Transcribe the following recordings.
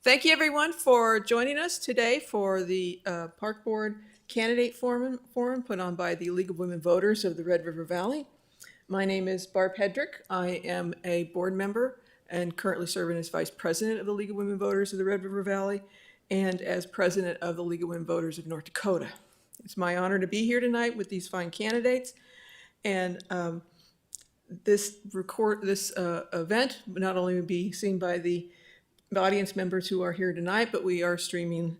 Thank you, everyone, for joining us today for the Park Board Candidate Forum put on by the League of Women Voters of the Red River Valley. My name is Barb Hedrick. I am a board member and currently serving as Vice President of the League of Women Voters of the Red River Valley and as President of the League of Women Voters of North Dakota. It's my honor to be here tonight with these fine candidates. And this event will not only be seen by the audience members who are here tonight, but we are streaming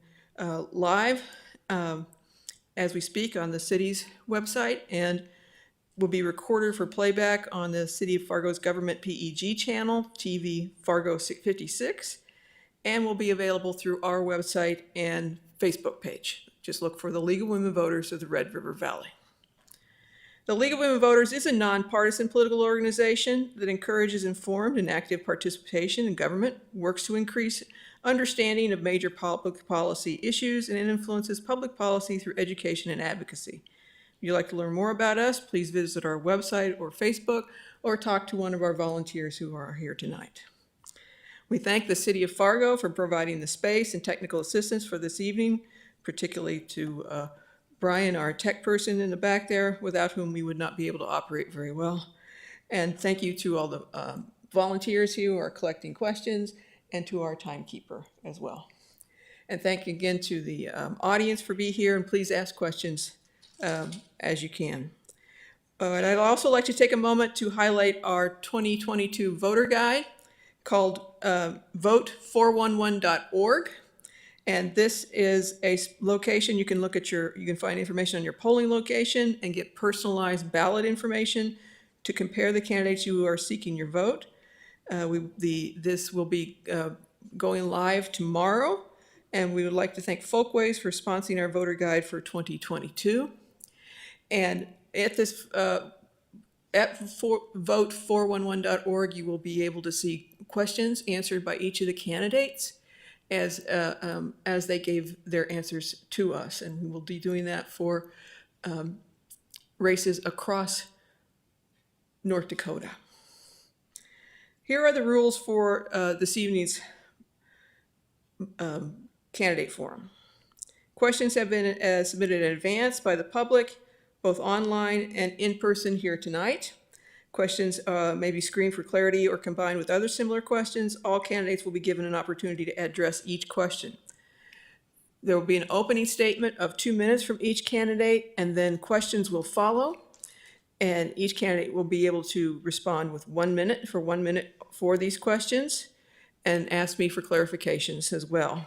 live as we speak on the city's website, and will be recorded for playback on the City of Fargo's government PEG channel, TV Fargo 656, and will be available through our website and Facebook page. Just look for the League of Women Voters of the Red River Valley. The League of Women Voters is a nonpartisan political organization that encourages informed and active participation in government, works to increase understanding of major public policy issues, and influences public policy through education and advocacy. If you'd like to learn more about us, please visit our website or Facebook, or talk to one of our volunteers who are here tonight. We thank the City of Fargo for providing the space and technical assistance for this evening, particularly to Brian, our tech person in the back there, without whom we would not be able to operate very well. And thank you to all the volunteers who are collecting questions, and to our timekeeper as well. And thank you again to the audience for being here, and please ask questions as you can. And I'd also like to take a moment to highlight our 2022 voter guide called vote411.org. And this is a location you can look at you can find information on your polling location and get personalized ballot information to compare the candidates who are seeking your vote. This will be going live tomorrow, and we would like to thank Folkways for sponsoring our voter guide for 2022. And at this vote411.org, you will be able to see questions answered by each of the candidates as they gave their answers to us. And we will be doing that for races across North Dakota. Here are the rules for this evening's candidate forum. Questions have been submitted in advance by the public, both online and in person here tonight. Questions may be screened for clarity or combined with other similar questions. All candidates will be given an opportunity to address each question. There will be an opening statement of 2 minutes from each candidate, and then questions will follow. And each candidate will be able to respond with 1 minute for these questions, and ask me for clarifications as well.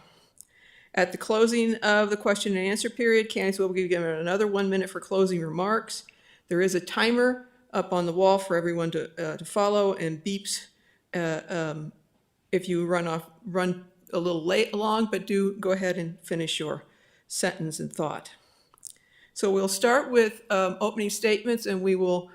At the closing of the question and answer period, candidates will be given another 1 minute for closing remarks. There is a timer up on the wall for everyone to follow, and beeps if you run a little late along, but do go ahead and finish your sentence and thought. So we'll start with opening statements, and we will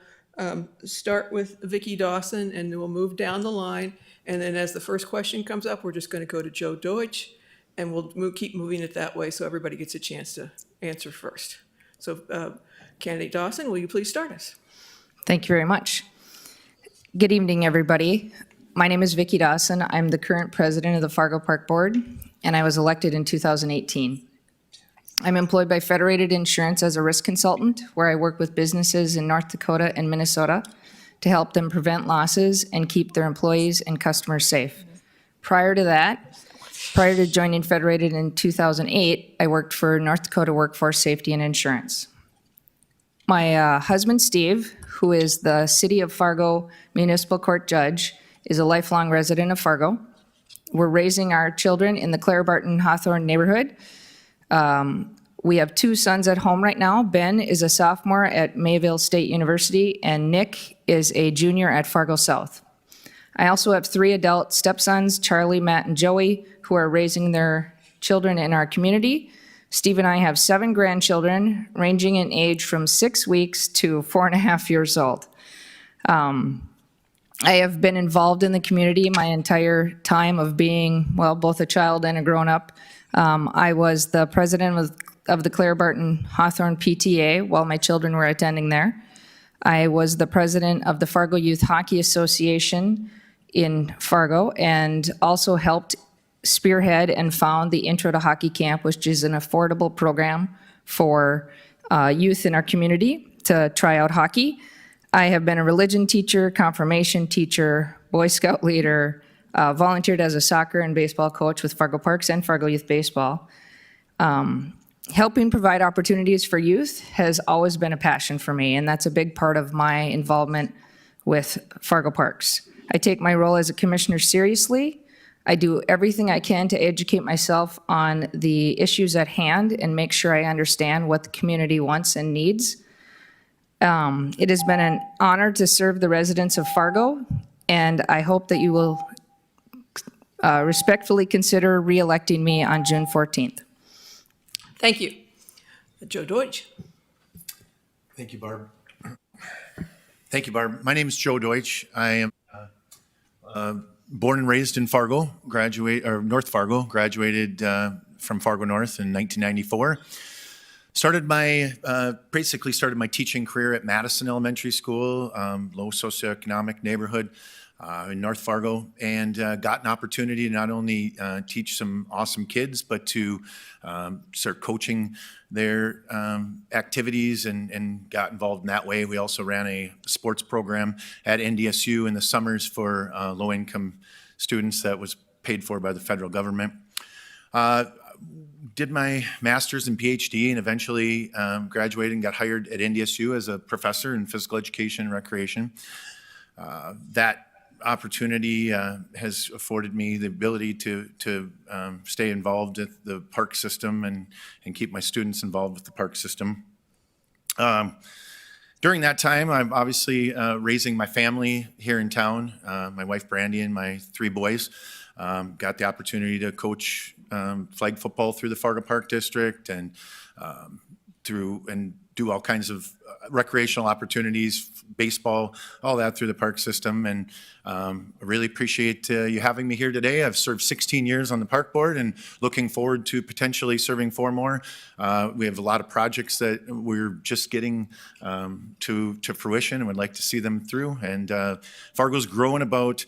start with Vicki Dawson, and then we'll move down the line. And then as the first question comes up, we're just going to go to Joe Deutsch, and we'll keep moving it that way so everybody gets a chance to answer first. So Candidate Dawson, will you please start us? Thank you very much. Good evening, everybody. My name is Vicki Dawson. I'm the current president of the Fargo Park Board, and I was elected in 2018. I'm employed by Federated Insurance as a risk consultant, where I work with businesses in North Dakota and Minnesota to help them prevent losses and keep their employees and customers safe. Prior to joining Federated in 2008, I worked for North Dakota Workforce Safety and Insurance. My husband, Steve, who is the City of Fargo Municipal Court Judge, is a lifelong resident of Fargo. We're raising our children in the Claire Barton Hawthorne neighborhood. We have 2 sons at home right now. Ben is a sophomore at Mayville State University, and Nick is a junior at Fargo South. I also have 3 adult stepsons, Charlie, Matt, and Joey, who are raising their children in our community. Steve and I have 7 grandchildren, ranging in age from 6 weeks to 4.5 years old. I have been involved in the community my entire time of being, well, both a child and a grown-up. I was the president of the Claire Barton Hawthorne PTA while my children were attending there. I was the president of the Fargo Youth Hockey Association in Fargo, and also helped spearhead and found the Intro to Hockey Camp, which is an affordable program for youth in our community to try out hockey. I have been a religion teacher, confirmation teacher, Boy Scout leader, volunteered as a soccer and baseball coach with Fargo Parks and Fargo Youth Baseball. Helping provide opportunities for youth has always been a passion for me, and that's a big part of my involvement with Fargo Parks. I take my role as a commissioner seriously. I do everything I can to educate myself on the issues at hand and make sure I understand what the community wants and needs. It has been an honor to serve the residents of Fargo, and I hope that you will respectfully consider re-electing me on June 14th. Thank you. Joe Deutsch. Thank you, Barb. Thank you, Barb. My name is Joe Deutsch. I am born and raised in Fargo, North Fargo, graduated from Fargo North in 1994. Basically started my teaching career at Madison Elementary School, low socioeconomic neighborhood in North Fargo, and got an opportunity to not only teach some awesome kids, but to start coaching their activities and got involved in that way. We also ran a sports program at NDSU in the summers for low-income students that was paid for by the federal government. Did my master's and PhD and eventually graduated and got hired at NDSU as a professor in physical education and recreation. That opportunity has afforded me the ability to stay involved with the park system and keep my students involved with the park system. During that time, I'm obviously raising my family here in town, my wife Brandy and my 3 boys. Got the opportunity to coach flag football through the Fargo Park District and do all kinds of recreational opportunities, baseball, all that through the park system. And I really appreciate you having me here today. I've served 16 years on the park board and looking forward to potentially serving 4 more. We have a lot of projects that we're just getting to fruition and would like to see them through. And Fargo's growing about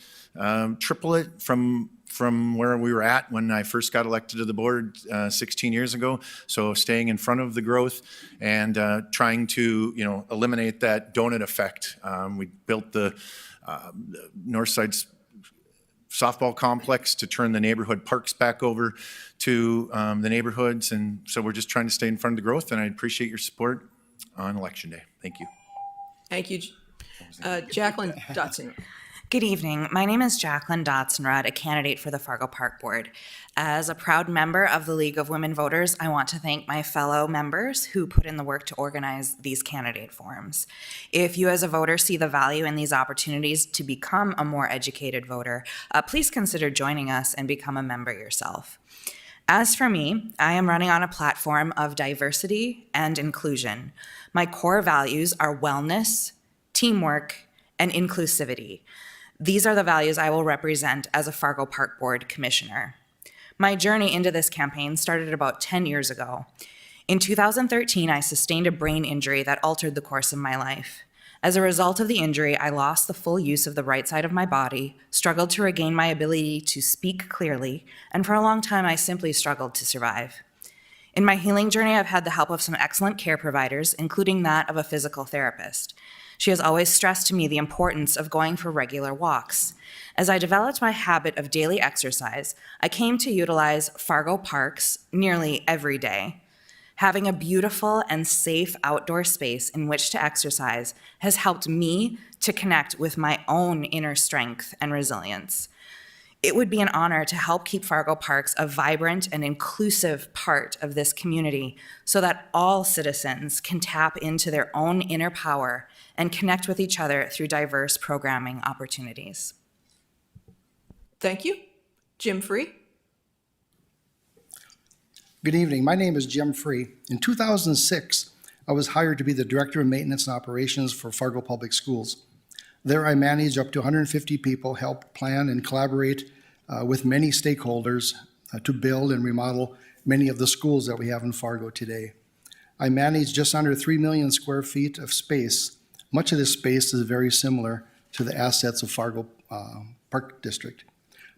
triple it from where we were at when I first got elected to the board 16 years ago. So staying in front of the growth and trying to, eliminate that donut effect. We built the Northside softball complex to turn the neighborhood parks back over to the neighborhoods. And so we're just trying to stay in front of the growth, and I appreciate your support on Election Day. Thank you. Thank you. Jacqueline Dotson. Good evening. My name is Jacqueline DOTZENROD, a candidate for the Fargo Park Board. As a proud member of the League of Women Voters, I want to thank my fellow members who put in the work to organize these candidate forums. If you as a voter see the value in these opportunities to become a more educated voter, please consider joining us and become a member yourself. As for me, I am running on a platform of diversity and inclusion. My core values are wellness, teamwork, and inclusivity. These are the values I will represent as a Fargo Park Board Commissioner. My journey into this campaign started about 10 years ago. In 2013, I sustained a brain injury that altered the course of my life. As a result of the injury, I lost the full use of the right side of my body, struggled to regain my ability to speak clearly, and for a long time, I simply struggled to survive. In my healing journey, I've had the help of some excellent care providers, including that of a physical therapist. She has always stressed to me the importance of going for regular walks. As I developed my habit of daily exercise, I came to utilize Fargo parks nearly every day. Having a beautiful and safe outdoor space in which to exercise has helped me to connect with my own inner strength and resilience. It would be an honor to help keep Fargo Parks a vibrant and inclusive part of this community so that all citizens can tap into their own inner power and connect with each other through diverse programming opportunities. Thank you. Jim Free. Good evening. My name is Jim Free. In 2006, I was hired to be the Director of Maintenance and Operations for Fargo Public Schools. There I manage up to 150 people, help plan and collaborate with many stakeholders to build and remodel many of the schools that we have in Fargo today. I manage just under 3 million square feet of space. Much of this space is very similar to the assets of Fargo Park District.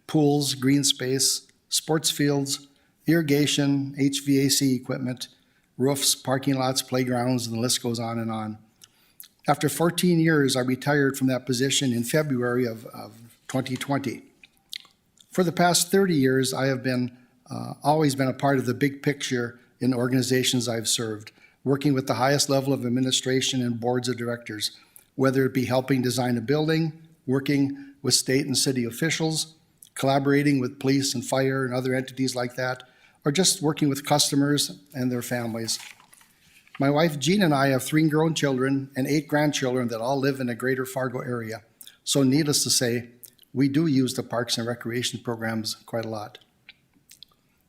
Pools, green space, sports fields, irrigation, HVAC equipment, roofs, parking lots, playgrounds, and the list goes on and on. After 14 years, I retired from that position in February of 2020. For the past 30 years, I have always been a part of the big picture in the organizations I've served, working with the highest level of administration and boards of directors, whether it be helping design a building, working with state and city officials, collaborating with police and fire and other entities like that, or just working with customers and their families. My wife Jean and I have 3 grown children and 8 grandchildren that all live in the greater Fargo area. So needless to say, we do use the parks and recreation programs quite a lot.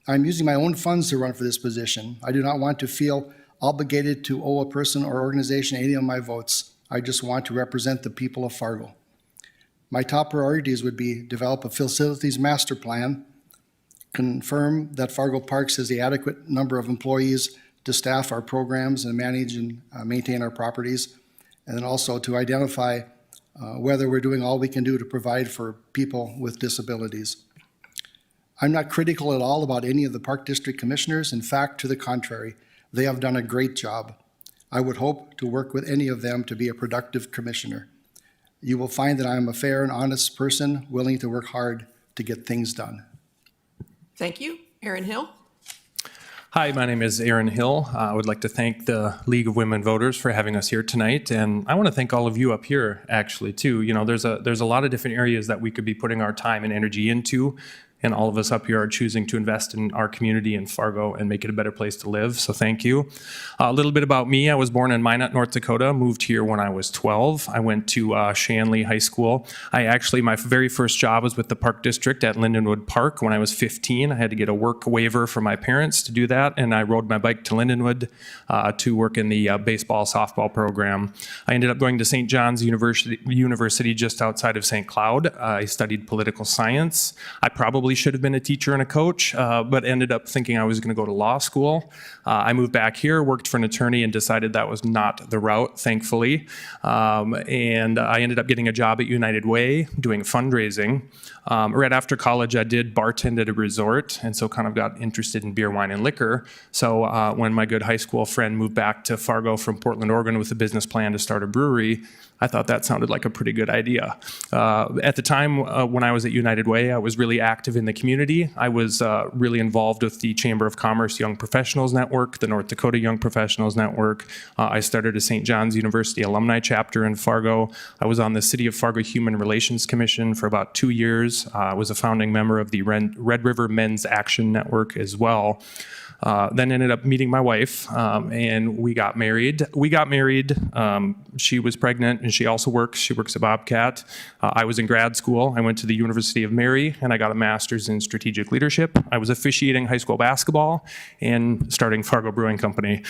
I'm using my own funds to run for this position. I do not want to feel obligated to owe a person or organization any of my votes. I just want to represent the people of Fargo. My top priorities would be develop a facilities master plan, confirm that Fargo Parks has the adequate number of employees to staff our programs and manage and maintain our properties, and then also to identify whether we're doing all we can do to provide for people with disabilities. I'm not critical at all about any of the Park District Commissioners. In fact, to the contrary, they have done a great job. I would hope to work with any of them to be a productive commissioner. You will find that I am a fair and honest person willing to work hard to get things done. Thank you. Aaron Hill? Hi, my name is Aaron Hill. I would like to thank the League of Women Voters for having us here tonight, and I want to thank all of you up here actually too. You know, there's a lot of different areas that we could be putting our time and energy into, and all of us up here are choosing to invest in our community in Fargo and make it a better place to live, so thank you. A little bit about me. I was born in Minot, North Dakota, moved here when I was 12. I went to Shanley High School. My very first job was with the Park District at Lindenwood Park when I was 15. I had to get a work waiver from my parents to do that, and I rode my bike to Lindenwood to work in the baseball, softball program. I ended up going to St. John's University just outside of St. Cloud. I studied political science. I probably should have been a teacher and a coach, but ended up thinking I was going to go to law school. I moved back here, worked for an attorney, and decided that was not the route, thankfully. And I ended up getting a job at United Way doing fundraising. Right after college, I did bartend at a resort, and so kind of got interested in beer, wine, and liquor. So when my good high school friend moved back to Fargo from Portland, Oregon with a business plan to start a brewery, I thought that sounded like a pretty good idea. At the time when I was at United Way, I was really active in the community. I was really involved with the Chamber of Commerce Young Professionals Network, the North Dakota Young Professionals Network. I started a St. John's University alumni chapter in Fargo. I was on the City of Fargo Human Relations Commission for about 2 years. I was a founding member of the Red River Men's Action Network as well. Then ended up meeting my wife, and we got married. She was pregnant, and she also works. She works at Bobcat. I was in grad school. I went to the University of Mary, and I got a master's in strategic leadership. I was officiating high school basketball and starting Fargo Brewing Company.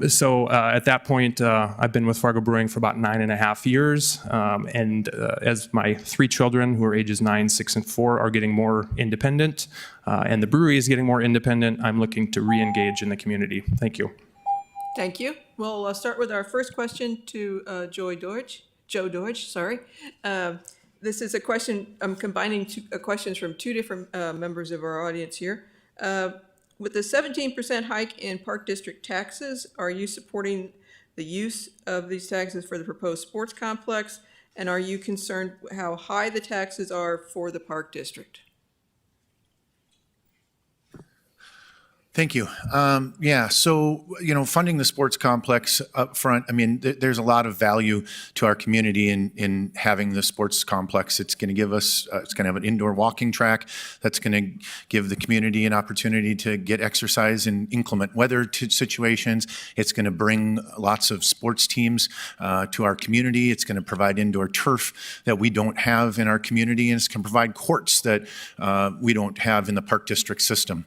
So at that point, I've been with Fargo Brewing for about 9.5 years. And as my 3 children, who are ages 9, 6, and 4, are getting more independent, and the brewery is getting more independent, I'm looking to re-engage in the community. Thank you. Thank you. We'll start with our first question to Joe Deutsch, sorry. This is a question, I'm combining questions from 2 different members of our audience here. With the 17% hike in Park District taxes, are you supporting the use of these taxes for the proposed sports complex? And are you concerned how high the taxes are for the Park District? Thank you. Yeah, so, funding the sports complex up front, I mean, there's a lot of value to our community in having the sports complex. It's going to give us, it's going to have an indoor walking track that's going to give the community an opportunity to get exercise in inclement weather situations. It's going to bring lots of sports teams to our community. It's going to provide indoor turf that we don't have in our community, and it's going to provide courts that we don't have in the Park District system.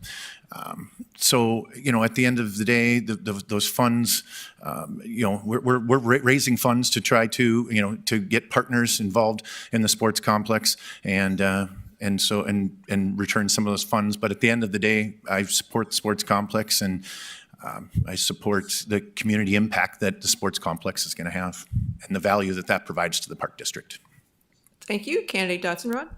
So, at the end of the day, those funds, we're raising funds to try to, to get partners involved in the sports complex and return some of those funds. But at the end of the day, I support the sports complex, and I support the community impact that the sports complex is going to have and the value that provides to the Park District. Thank you. Candidate DOTZENROD.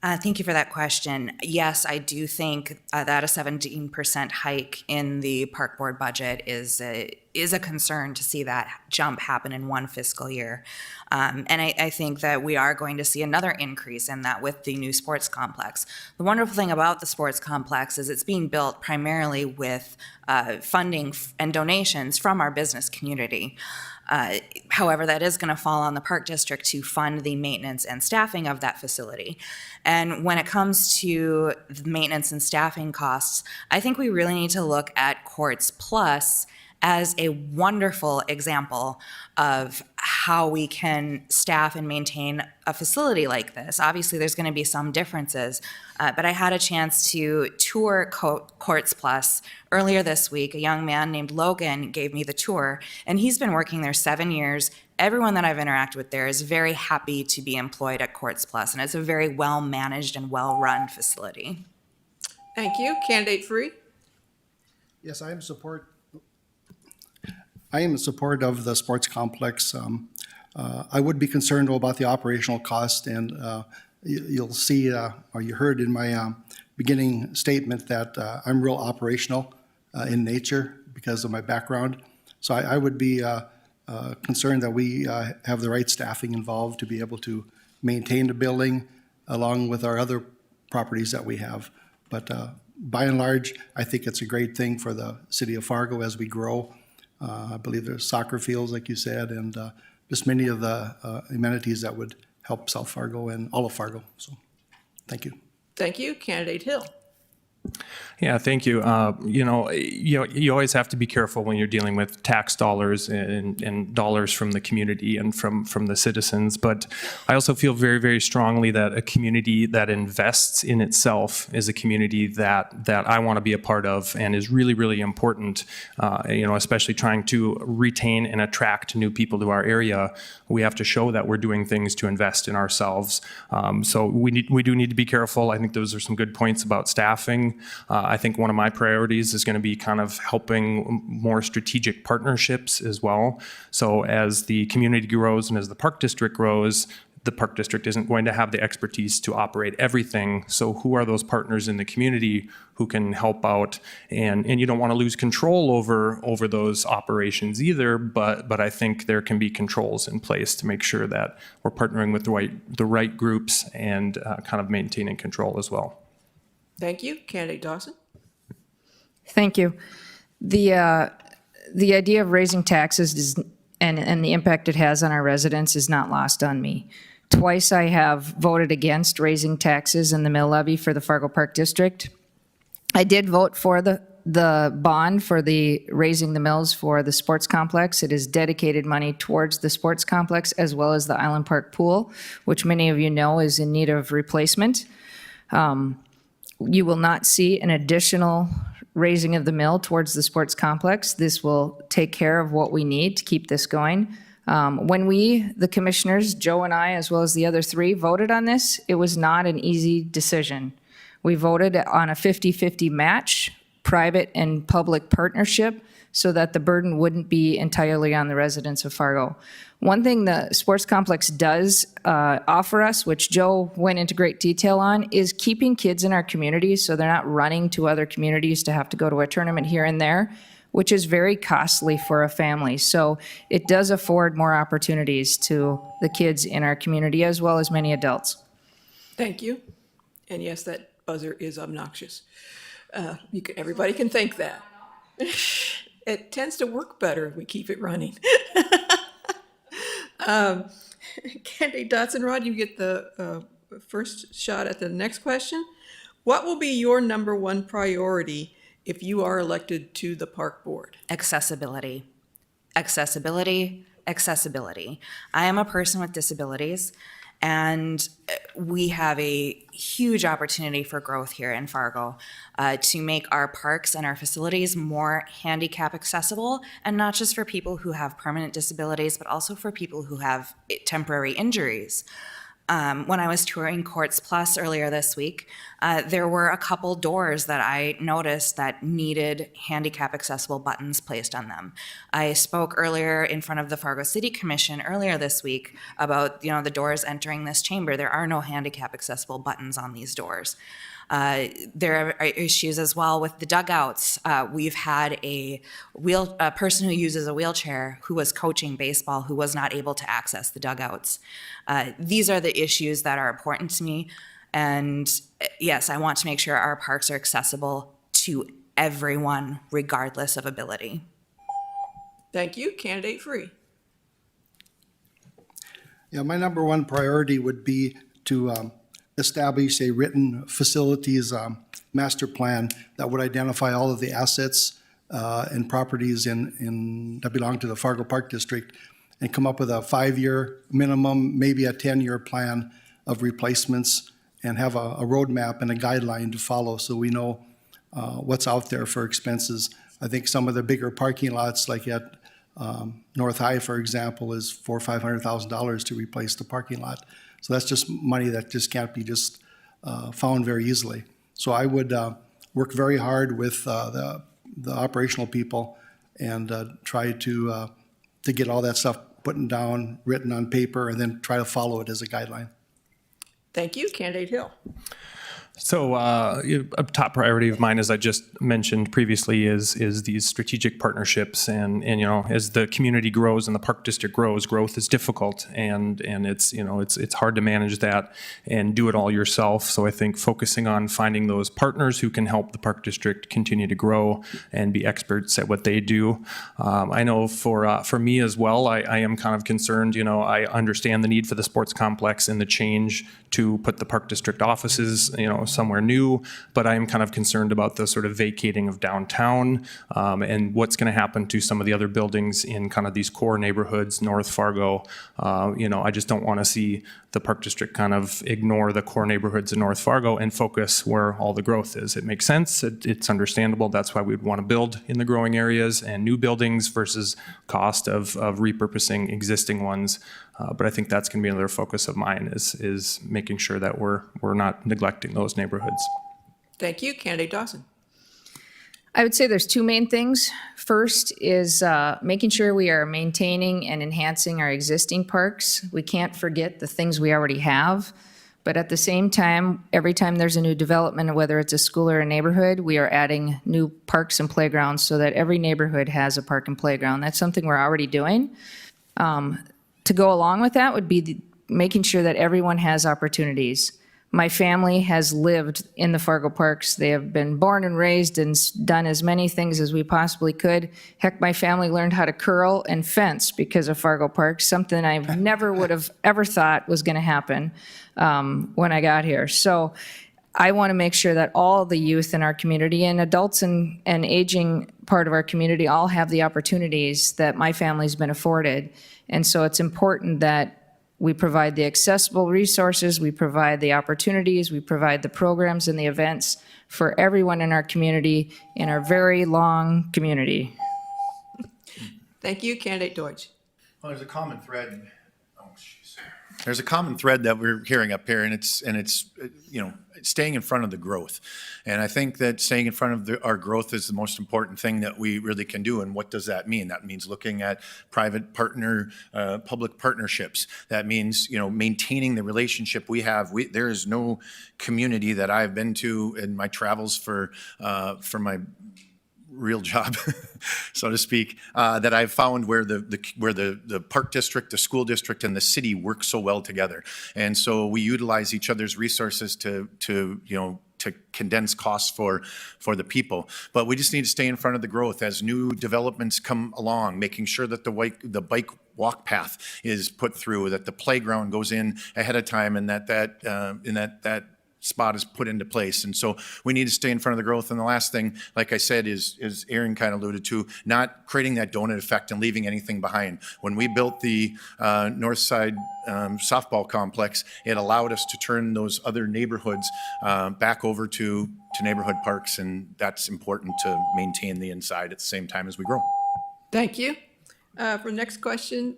Thank you for that question. Yes, I do think that a 17% hike in the park board budget is a concern to see that jump happen in one fiscal year. And I think that we are going to see another increase in that with the new sports complex. The wonderful thing about the sports complex is it's being built primarily with funding and donations from our business community. However, that is going to fall on the park district to fund the maintenance and staffing of that facility. And when it comes to the maintenance and staffing costs, I think we really need to look at Courts Plus as a wonderful example of how we can staff and maintain a facility like this. Obviously, there's going to be some differences, but I had a chance to tour Courts Plus earlier this week. A young man named Logan gave me the tour, and he's been working there 7 years. Everyone that I've interacted with there is very happy to be employed at Courts Plus, and it's a very well-managed and well-run facility. Thank you. Candidate Free? Yes, I am in support of the sports complex. I would be concerned about the operational cost, and you'll see, or you heard in my beginning statement that I'm real operational in nature because of my background. So I would be concerned that we have the right staffing involved to be able to maintain the building along with our other properties that we have. But by and large, I think it's a great thing for the city of Fargo as we grow. I believe there's soccer fields, like you said, and just many of the amenities that would help South Fargo and all of Fargo. So, thank you. Thank you. Candidate Hill? Yeah, thank you. You always have to be careful when you're dealing with tax dollars and dollars from the community and from the citizens. But I also feel very, very strongly that a community that invests in itself is a community that I want to be a part of and is really, really important. Especially trying to retain and attract new people to our area. We have to show that we're doing things to invest in ourselves. So we do need to be careful. I think those are some good points about staffing. I think one of my priorities is going to be kind of helping more strategic partnerships as well. So as the community grows and as the park district grows, the park district isn't going to have the expertise to operate everything. So who are those partners in the community who can help out? And you don't want to lose control over those operations either, but I think there can be controls in place to make sure that we're partnering with the right groups and kind of maintaining control as well. Thank you. Candidate Dawson? Thank you. The idea of raising taxes and the impact it has on our residents is not lost on me. Twice I have voted against raising taxes and the mill levy for the Fargo Park District. I did vote for the bond for the raising the mills for the sports complex. It is dedicated money towards the sports complex as well as the Island Park pool, which many of you know is in need of replacement. You will not see an additional raising of the mill towards the sports complex. This will take care of what we need to keep this going. When we, the commissioners, Joe and I, as well as the other three, voted on this, it was not an easy decision. We voted on a 50-50 match, private and public partnership, so that the burden wouldn't be entirely on the residents of Fargo. One thing the sports complex does offer us, which Joe went into great detail on, is keeping kids in our communities so they're not running to other communities to have to go to a tournament here and there, which is very costly for a family. So it does afford more opportunities to the kids in our community as well as many adults. Thank you. And yes, that buzzer is obnoxious. Everybody can think that. It tends to work better if we keep it running. Candidate DOTZENROD, you get the first shot at the next question. What will be your number one priority if you are elected to the park board? Accessibility. Accessibility. Accessibility. I am a person with disabilities, and we have a huge opportunity for growth here in Fargo to make our parks and our facilities more handicap accessible, and not just for people who have permanent disabilities, but also for people who have temporary injuries. when I was touring Courts Plus earlier this week, there were a couple doors that I noticed that needed handicap accessible buttons placed on them. I spoke earlier in front of the Fargo City Commission earlier this week about, the doors entering this chamber. There are no handicap accessible buttons on these doors. There are issues as well with the dugouts. We've had a person who uses a wheelchair who was coaching baseball who was not able to access the dugouts. These are the issues that are important to me. And yes, I want to make sure our parks are accessible to everyone, regardless of ability. Thank you. Candidate Free. Yeah, my number one priority would be to establish a written facilities master plan that would identify all of the assets and properties that belong to the Fargo Park District and come up with a 5-year minimum, maybe a 10-year plan of replacements and have a roadmap and a guideline to follow so we know what's out there for expenses. I think some of the bigger parking lots like at North High, for example, is $400,000 or $500,000 to replace the parking lot. So that's just money that just can't be found very easily. So I would work very hard with the operational people and try to get all that stuff put down, written on paper, and then try to follow it as a guideline. Thank you. Candidate Hill. So a top priority of mine, as I just mentioned previously, is these strategic partnerships. And as the community grows and the park district grows, growth is difficult, and it's hard to manage that and do it all yourself. So I think focusing on finding those partners who can help the park district continue to grow and be experts at what they do. I know for me as well, I am kind of concerned. I understand the need for the sports complex and the change to put the park district offices, somewhere new, but I am kind of concerned about the sort of vacating of downtown and what's going to happen to some of the other buildings in kind of these core neighborhoods, North Fargo. I just don't want to see the park district kind of ignore the core neighborhoods in North Fargo and focus where all the growth is. It makes sense. It's understandable. That's why we'd want to build in the growing areas and new buildings versus cost of repurposing existing ones. But I think that's going to be another focus of mine is making sure that we're not neglecting those neighborhoods. Thank you. Candidate Dawson. I would say there's two main things. First is making sure we are maintaining and enhancing our existing parks. We can't forget the things we already have. But at the same time, every time there's a new development, whether it's a school or a neighborhood, we are adding new parks and playgrounds so that every neighborhood has a park and playground. That's something we're already doing. To go along with that would be making sure that everyone has opportunities. My family has lived in the Fargo Parks. They have been born and raised and done as many things as we possibly could. Heck, my family learned how to curl and fence because of Fargo Parks, something I never would have ever thought was going to happen when I got here. So I want to make sure that all the youth in our community and adults and aging part of our community all have the opportunities that my family's been afforded. And so it's important that we provide the accessible resources, we provide the opportunities, we provide the programs and the events for everyone in our community, in our very long community. Thank you. Candidate Deutsch. Well, there's a common thread. Oh, jeez. There's a common thread that we're hearing up here, and it's staying in front of the growth. And I think that staying in front of our growth is the most important thing that we really can do. And what does that mean? That means looking at private partner, public partnerships. That means, maintaining the relationship we have. There is no community that I've been to in my travels for my real job, so to speak, that I've found where the park district, the school district, and the city work so well together. And so we utilize each other's resources to condense costs for the people. But we just need to stay in front of the growth as new developments come along, making sure that the bike walk path is put through, that the playground goes in ahead of time, and that spot is put into place. And so we need to stay in front of the growth. And the last thing, like I said, is Aaron kind of alluded to, not creating that donut effect and leaving anything behind. When we built the North Side softball complex, it allowed us to turn those other neighborhoods back over to neighborhood parks. And that's important to maintain the inside at the same time as we grow. Thank you. For the next question,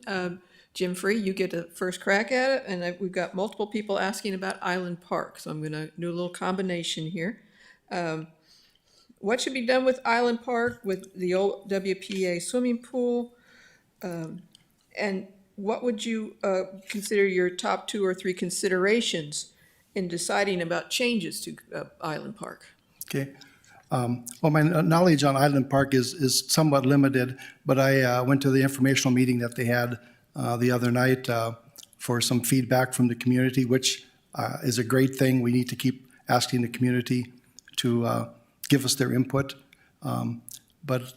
Jim Free, you get a first crack at it, and we've got multiple people asking about Island Park, so I'm gonna do a little combination here. What should be done with Island Park, with the old WPA swimming pool? And what would you consider your top 2 or 3 considerations in deciding about changes to Island Park? Okay. Well, my knowledge on Island Park is somewhat limited, but I went to the informational meeting that they had the other night for some feedback from the community, which is a great thing. We need to keep asking the community to give us their input. But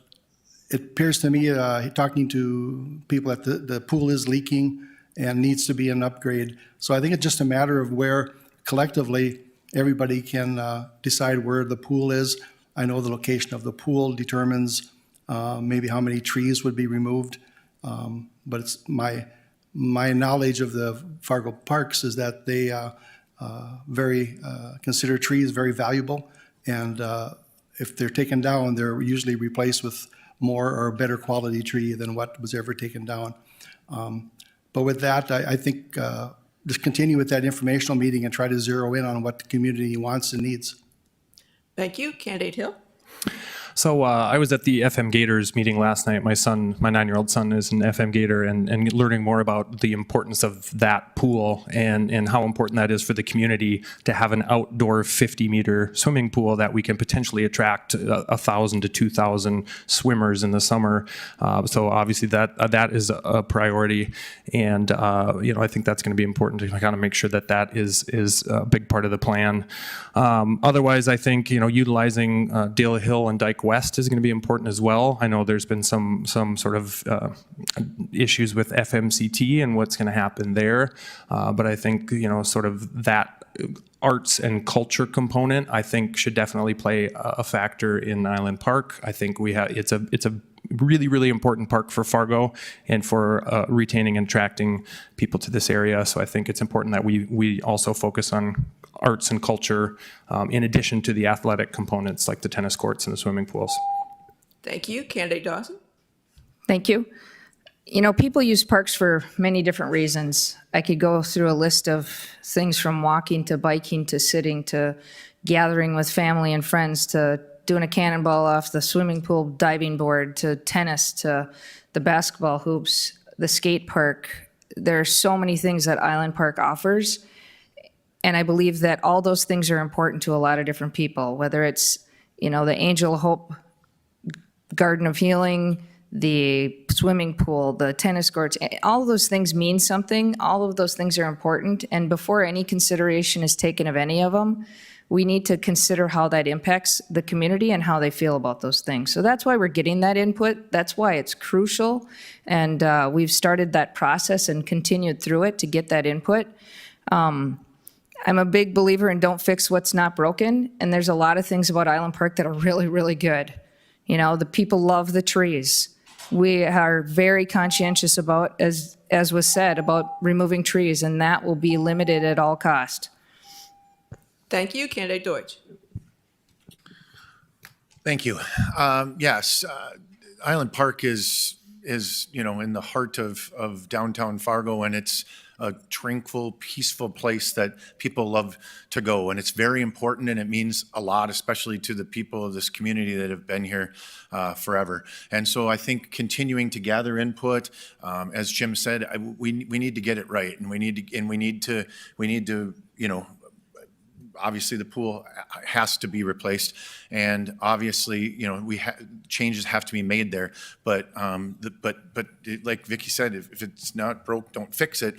it appears to me, talking to people, that the pool is leaking and needs to be an upgrade. So I think it's just a matter of where collectively everybody can decide where the pool is. I know the location of the pool determines maybe how many trees would be removed. But it's my knowledge of the Fargo parks is that they consider trees very valuable. And if they're taken down, they're usually replaced with more or better quality tree than what was ever taken down. But with that, I think just continue with that informational meeting and try to zero in on what the community wants and needs. Thank you. Candidate Hill? So I was at the FM Gators meeting last night. My 9-year-old son is an FM Gator, and learning more about the importance of that pool and how important that is for the community to have an outdoor 50-meter swimming pool that we can potentially attract 1,000 to 2,000 swimmers in the summer. So obviously that is a priority, and I think that's going to be important to kind of make sure that is a big part of the plan. Otherwise, I think utilizing Dale Hill and Dyke West is going to be important as well. I know there's been some sort of issues with FMCT and what's going to happen there, but I think sort of that arts and culture component, I think, should definitely play a factor in Island Park. I think it's a really, really important park for Fargo and for retaining and attracting people to this area. So I think it's important that we also focus on arts and culture in addition to the athletic components like the tennis courts and the swimming pools. Thank you. Candidate Dawson? Thank you. People use parks for many different reasons. I could go through a list of things from walking to biking to sitting to gathering with family and friends to doing a cannonball off the swimming pool diving board to tennis to the basketball hoops, the skate park. There are so many things that Island Park offers. And I believe that all those things are important to a lot of different people, whether it's, the Angel Hope Garden of Healing, the swimming pool, the tennis courts, all of those things mean something. All of those things are important. And before any consideration is taken of any of them, we need to consider how that impacts the community and how they feel about those things. So that's why we're getting that input. That's why it's crucial. And we've started that process and continued through it to get that input. I'm a big believer in don't fix what's not broken. And there's a lot of things about Island Park that are really, really good. The people love the trees. We are very conscientious about, as was said, about removing trees, and that will be limited at all cost. Thank you. Candidate Deutsch? Thank you. Yes, Island Park is in the heart of downtown Fargo, and it's a tranquil, peaceful place that people love to go. And it's very important, and it means a lot, especially to the people of this community that have been here forever. And so I think continuing to gather input, as Jim said, we need to get it right, and we need to obviously the pool has to be replaced, and obviously changes have to be made there. But like Vicki said, if it's not broke, don't fix it.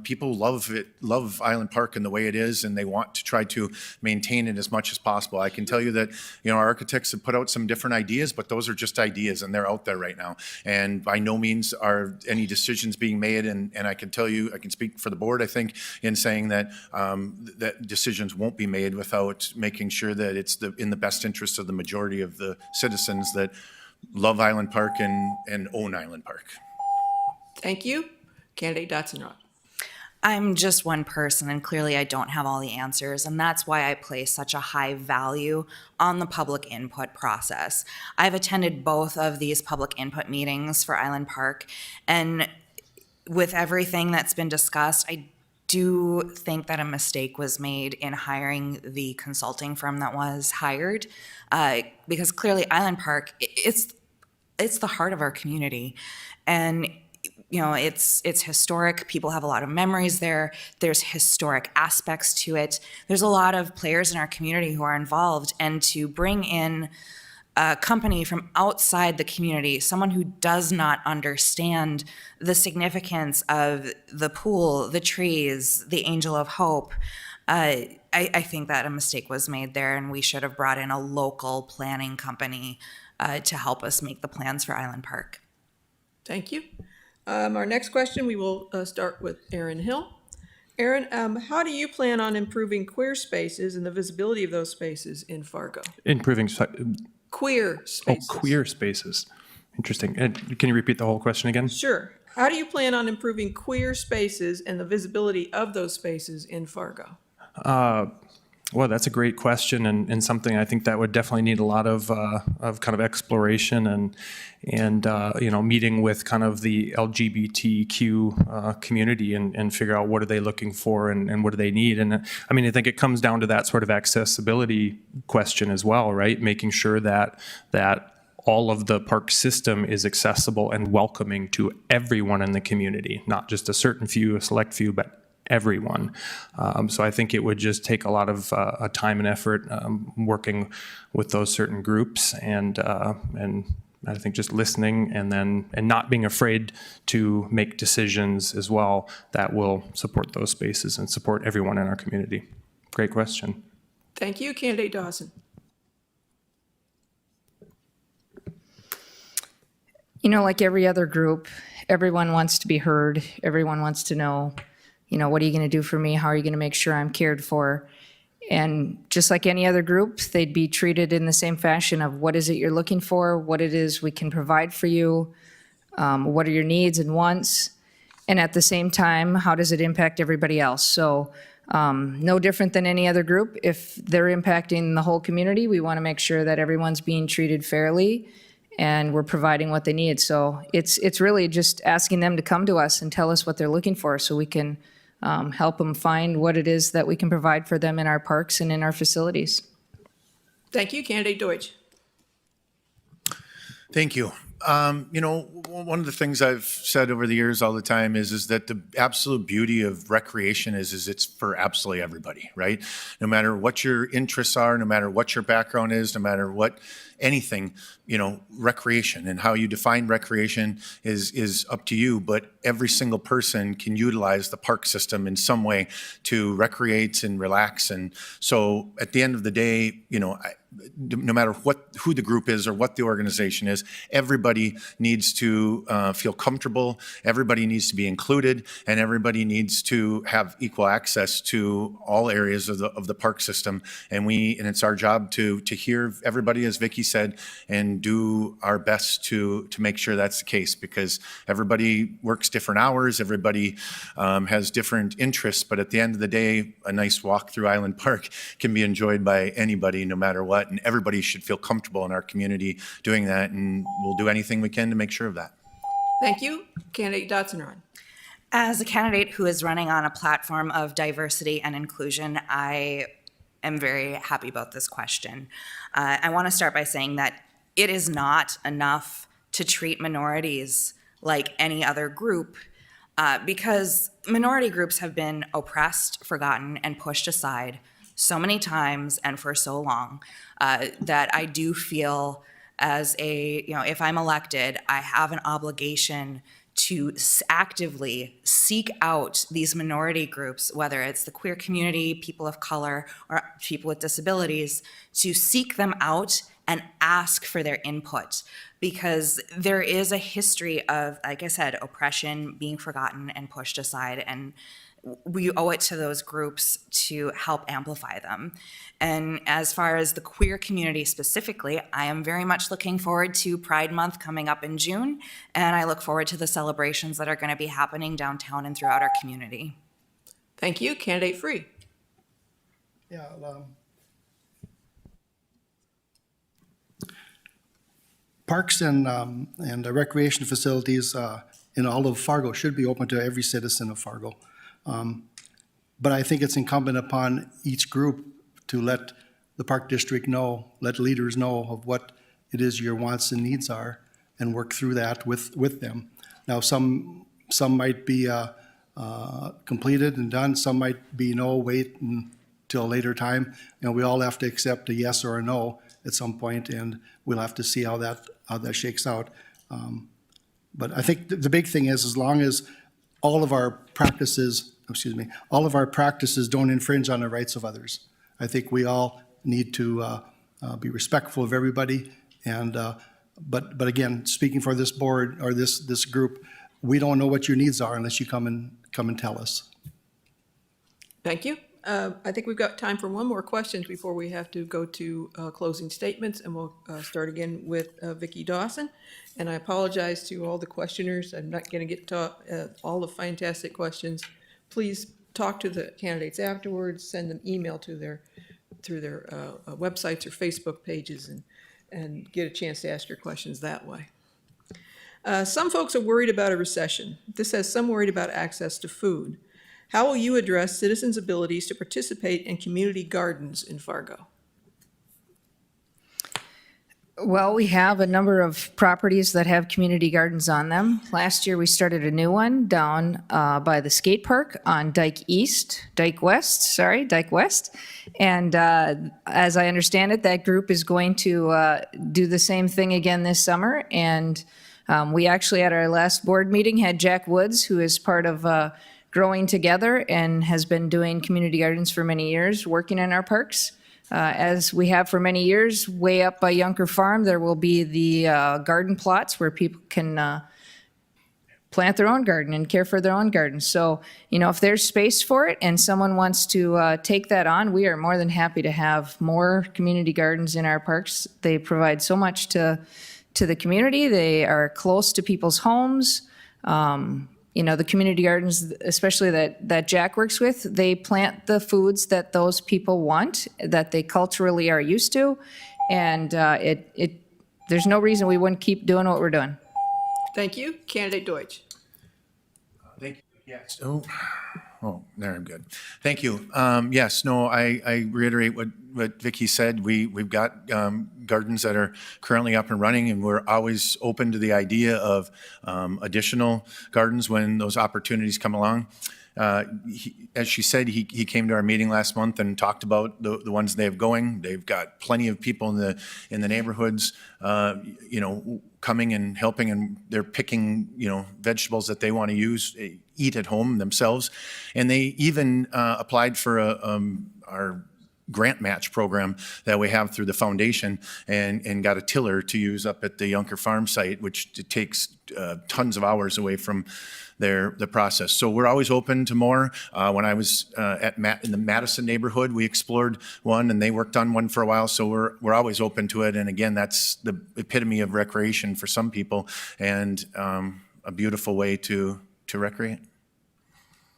People love Island Park in the way it is, and they want to try to maintain it as much as possible. I can tell you that our architects have put out some different ideas, but those are just ideas, and they're out there right now. And by no means are any decisions being made. And I can tell you, I can speak for the board, I think, in saying that that decisions won't be made without making sure that it's in the best interest of the majority of the citizens that love Island Park and own Island Park. Thank you. Candidate DOTZENROD? I'm just one person, and clearly I don't have all the answers, and that's why I place such a high value on the public input process. I've attended both of these public input meetings for Island Park, and with everything that's been discussed, I do think that a mistake was made in hiring the consulting firm that was hired, because clearly Island Park, it's the heart of our community, and it's historic. People have a lot of memories there. There's historic aspects to it. There's a lot of players in our community who are involved, and to bring in a company from outside the community, someone who does not understand the significance of the pool, the trees, the Angel of Hope, I think that a mistake was made there, and we should have brought in a local planning company to help us make the plans for Island Park. Thank you. Our next question, we will start with Erin Hill. Erin, how do you plan on improving queer spaces and the visibility of those spaces in Fargo? Improving, Queer spaces. queer spaces. Interesting. And can you repeat the whole question again? Sure. How do you plan on improving queer spaces and the visibility of those spaces in Fargo? Well, that's a great question, and something I think that would definitely need a lot of kind of exploration and meeting with kind of the LGBTQ community and figure out what are they looking for and what do they need. And I mean, I think it comes down to that sort of accessibility question as well, right? Making sure that all of the park system is accessible and welcoming to everyone in the community, not just a certain few, a select few, but everyone. So I think it would just take a lot of time and effort working with those certain groups, and I think just listening and not being afraid to make decisions as well that will support those spaces and support everyone in our community. Great question. Thank you. Candidate Dawson. Like every other group, everyone wants to be heard. Everyone wants to know, what are you going to do for me? How are you going to make sure I'm cared for? And just like any other group, they'd be treated in the same fashion of what is it you're looking for, what it is we can provide for you, what are your needs and wants, and at the same time, how does it impact everybody else? So no different than any other group. If they're impacting the whole community, we want to make sure that everyone's being treated fairly and we're providing what they need. So it's really just asking them to come to us and tell us what they're looking for so we can help them find what it is that we can provide for them in our parks and in our facilities. Thank you. Candidate Deutsch. Thank you. One of the things I've said over the years all the time is that the absolute beauty of recreation is it's for absolutely everybody, right? No matter what your interests are, no matter what your background is, no matter what anything, recreation and how you define recreation is up to you, but every single person can utilize the park system in some way to recreate and relax. And so at the end of the day, no matter who the group is or what the organization is, everybody needs to feel comfortable, everybody needs to be included, and everybody needs to have equal access to all areas of the park system. And it's our job to hear everybody, as Vicki said, and do our best to make sure that's the case, because everybody works different hours, everybody has different interests, but at the end of the day, a nice walk through Island Park can be enjoyed by anybody, no matter what. And everybody should feel comfortable in our community doing that, and we'll do anything we can to make sure of that. Thank you. Candidate DOTZENROD. As a candidate who is running on a platform of diversity and inclusion, I am very happy about this question. I want to start by saying that it is not enough to treat minorities like any other group, because minority groups have been oppressed, forgotten, and pushed aside so many times and for so long that I do feel as if I'm elected, I have an obligation to actively seek out these minority groups, whether it's the queer community, people of color, or people with disabilities, to seek them out and ask for their input, because there is a history of, like I said, oppression, being forgotten and pushed aside, and we owe it to those groups to help amplify them. And as far as the queer community specifically, I am very much looking forward to Pride Month coming up in June, and I look forward to the celebrations that are going to be happening downtown and throughout our community. Thank you. Candidate Free. Yeah. Parks and recreation facilities in all of Fargo should be open to every citizen of Fargo. But I think it's incumbent upon each group to let the Park District know, let leaders know of what it is your wants and needs are, and work through that with them. Now, some might be completed and done, some might be no, wait until a later time. We all have to accept a yes or a no at some point, and we'll have to see how that shakes out. But I think the big thing is, as long as all of our practices don't infringe on the rights of others. I think we all need to be respectful of everybody. And but again, speaking for this board or this group, we don't know what your needs are unless you come and tell us. Thank you. I think we've got time for one more question before we have to go to closing statements, and we'll start again with Vicki Dawson. And I apologize to all the questioners. I'm not going to get to all the fantastic questions. Please talk to the candidates afterwards, send them email through their websites or Facebook pages, and get a chance to ask your questions that way. Some folks are worried about a recession. This has some worried about access to food. How will you address citizens' abilities to participate in community gardens in Fargo? Well, we have a number of properties that have community gardens on them. Last year, we started a new one down by the skate park on Dyke West. And as I understand it, that group is going to do the same thing again this summer. And we actually, at our last board meeting, had Jack Woods, who is part of Growing Together and has been doing community gardens for many years, working in our parks. As we have for many years, way up by Yunker Farm, there will be the garden plots where people can plant their own garden and care for their own garden. So, if there's space for it and someone wants to take that on, we are more than happy to have more community gardens in our parks. They provide so much to the community. They are close to people's homes. The community gardens, especially that Jack works with, they plant the foods that those people want, that they culturally are used to, and there's no reason we wouldn't keep doing what we're doing. Thank you. Candidate Deutsch. Thank you. Yes. Oh, there, I'm good. Thank you. Yes, no, I reiterate what Vicki said. We've got gardens that are currently up and running, and we're always open to the idea of additional gardens when those opportunities come along. As she said, he came to our meeting last month and talked about the ones they have going. They've got plenty of people in the neighborhoods, coming and helping, and they're picking, vegetables that they want to eat at home themselves. And they even applied for our grant match program that we have through the foundation, and got a tiller to use up at the Yunker Farm site, which it takes tons of hours away from the process. So we're always open to more. When I was in the Madison neighborhood, we explored one, and they worked on one for a while. So we're always open to it. And again, that's the epitome of recreation for some people, and a beautiful way to recreate.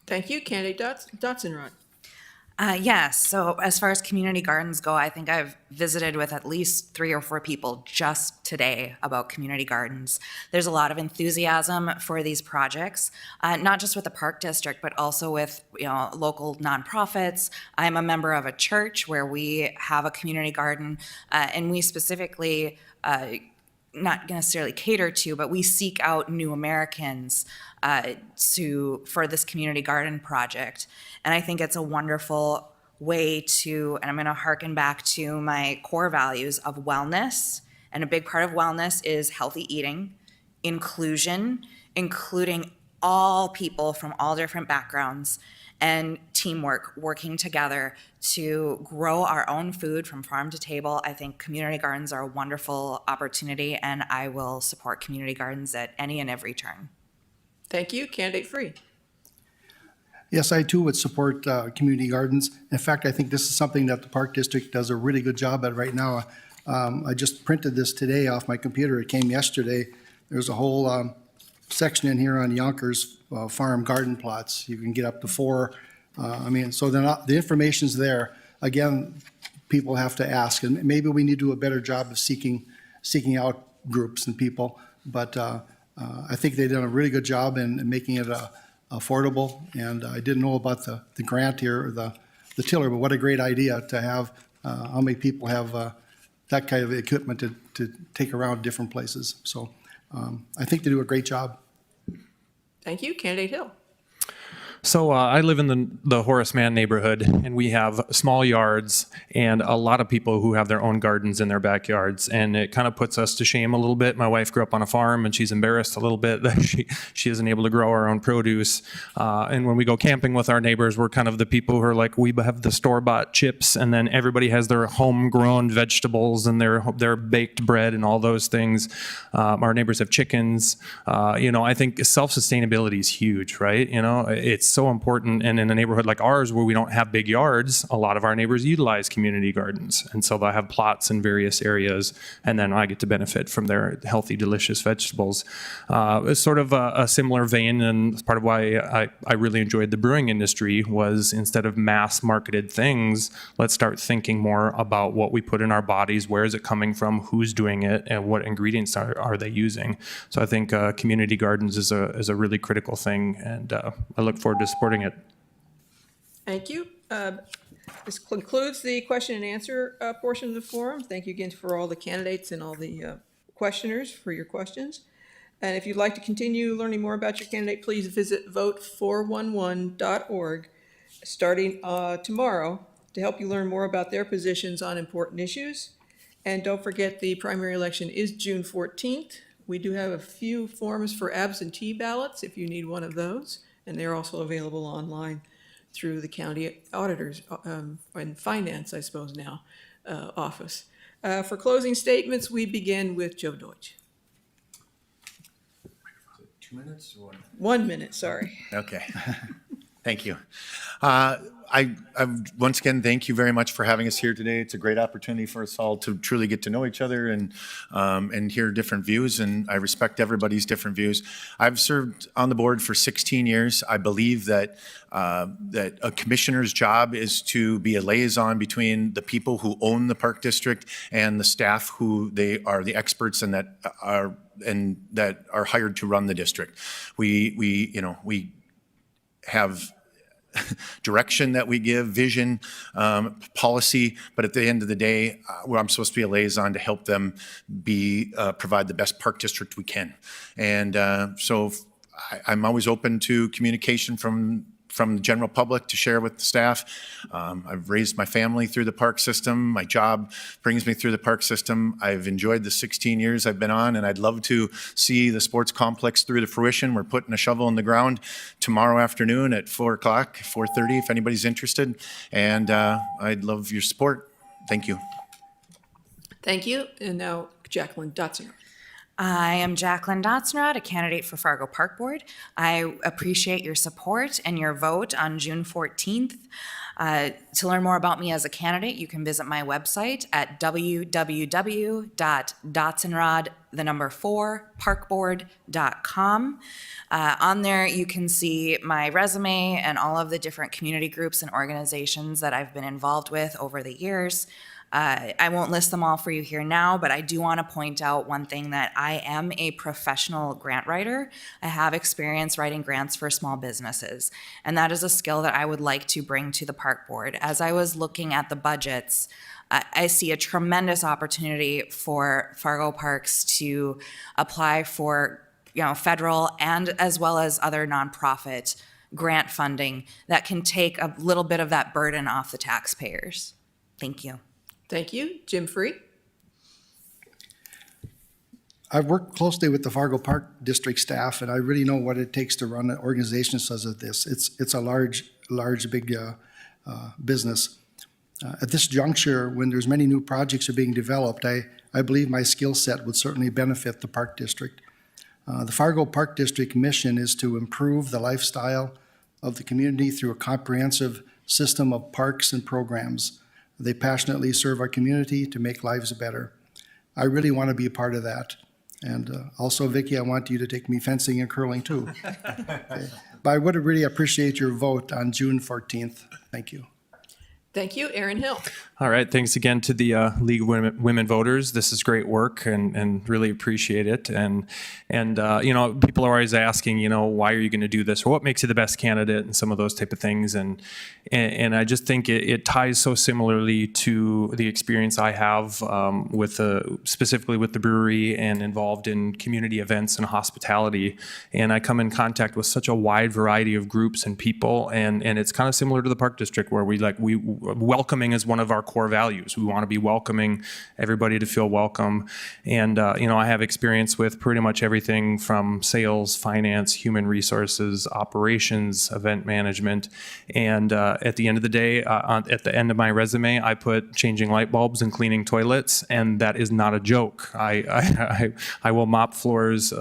Thank you. Candidate Dotzenrod. Yes, so as far as community gardens go, I think I've visited with at least 3 or 4 people just today about community gardens. There's a lot of enthusiasm for these projects, not just with the Park District, but also with local nonprofits. I'm a member of a church where we have a community garden, and we specifically not necessarily cater to, but we seek out new Americans for this community garden project. And I think it's a wonderful way to, and I'm going to harken back to my core values of wellness. And a big part of wellness is healthy eating, inclusion, including all people from all different backgrounds, and teamwork, working together to grow our own food from farm to table. I think community gardens are a wonderful opportunity, and I will support community gardens at any and every turn. Thank you. Candidate Free. Yes, I too would support community gardens. In fact, I think this is something that the Park District does a really good job at right now. I just printed this today off my computer. It came yesterday. There's a whole section in here on Yonkers farm garden plots. You can get up to 4. So the information's there. Again, people have to ask, and maybe we need to do a better job of seeking out groups and people. But I think they've done a really good job in making it affordable, and I didn't know about the grant here, or the tiller, but what a great idea to have, how many people have that kind of equipment to take around different places. So I think they do a great job. Thank you. Candidate Hill. So I live in the Horace Mann neighborhood, and we have small yards and a lot of people who have their own gardens in their backyards, and it kind of puts us to shame a little bit. My wife grew up on a farm, and she's embarrassed a little bit that she isn't able to grow our own produce. And when we go camping with our neighbors, we're kind of the people who are like, we have the store-bought chips, and then everybody has their homegrown vegetables and their baked bread and all those things. Our neighbors have chickens. I think self-sustainability is huge, right? It's so important. And in a neighborhood like ours, where we don't have big yards, a lot of our neighbors utilize community gardens. And so they'll have plots in various areas, and then I get to benefit from their healthy, delicious vegetables. It's sort of a similar vein, and part of why I really enjoyed the brewing industry was, instead of mass marketed things, let's start thinking more about what we put in our bodies, where is it coming from, who's doing it, and what ingredients are they using. So I think community gardens is a really critical thing, and I look forward to supporting it. Thank you. This concludes the question and answer portion of the forum. Thank you again for all the candidates and all the questioners for your questions. And if you'd like to continue learning more about your candidate, please visit vote411.org starting tomorrow to help you learn more about their positions on important issues. And don't forget, the primary election is June 14th. We do have a few forms for absentee ballots if you need one of those, and they're also available online through the county auditors and finance, I suppose now, office. For closing statements, we begin with Joe Deutsch. 2 minutes or 1 minute, sorry. Okay. Thank you. I once again, thank you very much for having us here today. It's a great opportunity for us all to truly get to know each other and hear different views, and I respect everybody's different views. I've served on the board for 16 years. I believe that that a commissioner's job is to be a liaison between the people who own the park district and the staff who they are the experts and that are hired to run the district. We have direction that we give, vision, policy, but at the end of the day, I'm supposed to be a liaison to help them provide the best park district we can. And so I'm always open to communication from the general public to share with the staff. I've raised my family through the park system. My job brings me through the park system. I've enjoyed the 16 years I've been on, and I'd love to see the sports complex through to fruition. We're putting a shovel in the ground tomorrow afternoon at 4:30, if anybody's interested. And I'd love your support. Thank you. Thank you. And now Jacqueline Dotzenrodt. I am Jacqueline Dotzenrod, a candidate for Fargo Park Board. I appreciate your support and your vote on June 14th. To learn more about me as a candidate, you can visit my website at www.dotzenrod4parkboard.com. On there, you can see my resume and all of the different community groups and organizations that I've been involved with over the years. I won't list them all for you here now, but I do want to point out one thing, that I am a professional grant writer. I have experience writing grants for small businesses, and that is a skill that I would like to bring to the park board. As I was looking at the budgets, I see a tremendous opportunity for Fargo Parks to apply for, federal and as well as other nonprofit grant funding that can take a little bit of that burden off the taxpayers. Thank you. Thank you. Jim Free. I've worked closely with the Fargo Park District staff, and I really know what it takes to run an organization such as this. It's a large, big business. At this juncture, when there's many new projects are being developed, I believe my skill set would certainly benefit the Park District. The Fargo Park District mission is to improve the lifestyle of the community through a comprehensive system of parks and programs. They passionately serve our community to make lives better. I really want to be a part of that. And also, Vicki, I want you to take me fencing and curling too. Okay. But I would really appreciate your vote on June 14th. Thank you. Thank you, Aaron Hill. All right, thanks again to the League of Women Voters. This is great work, and really appreciate it. And you know, people are always asking, you know, why are you going to do this, or what makes you the best candidate, and some of those type of things. And I just think it ties so similarly to the experience I have with specifically with the brewery and involved in community events and hospitality. And I come in contact with such a wide variety of groups and people, and it's kind of similar to the Park District, where welcoming is one of our core values. We want to be welcoming, everybody to feel welcome. And, you know, I have experience with pretty much everything from sales, finance, human resources, operations, event management. And at the end of the day, at the end of my resume, I put changing light bulbs and cleaning toilets, and that is not a joke. I will mop floors,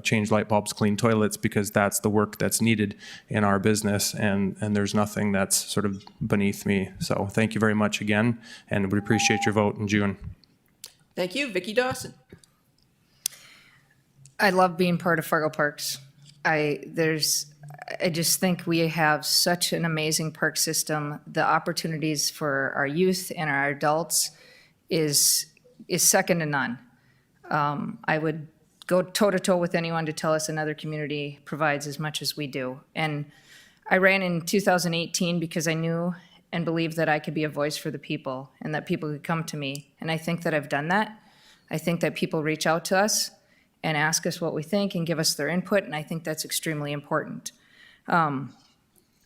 change light bulbs, clean toilets, because that's the work that's needed in our business, and there's nothing that's sort of beneath me. So thank you very much again, and we appreciate your vote in June. Thank you, Vicki Dawson. I love being part of Fargo Parks. I just think we have such an amazing park system. The opportunities for our youth and our adults is second to none. I would go toe-to-toe with anyone to tell us another community provides as much as we do. And I ran in 2018 because I knew and believed that I could be a voice for the people and that people could come to me. And I think that I've done that. I think that people reach out to us and ask us what we think and give us their input, and I think that's extremely important.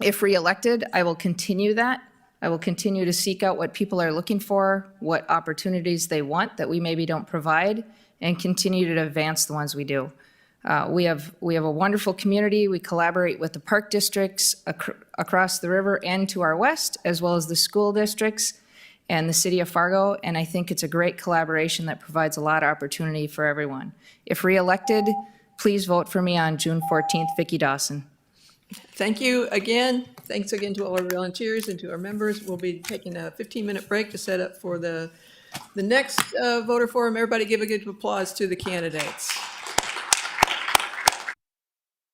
If reelected, I will continue that. I will continue to seek out what people are looking for, what opportunities they want that we maybe don't provide, and continue to advance the ones we do. We have a wonderful community. We collaborate with the park districts across the river and to our west, as well as the school districts and the city of Fargo, and I think it's a great collaboration that provides a lot of opportunity for everyone. If reelected, please vote for me on June 14th, Vicki Dawson. Thank you again. Thanks again to all our volunteers and to our members. We'll be taking a 15-minute break to set up for the next voter forum. Everybody give a good applause to the candidates.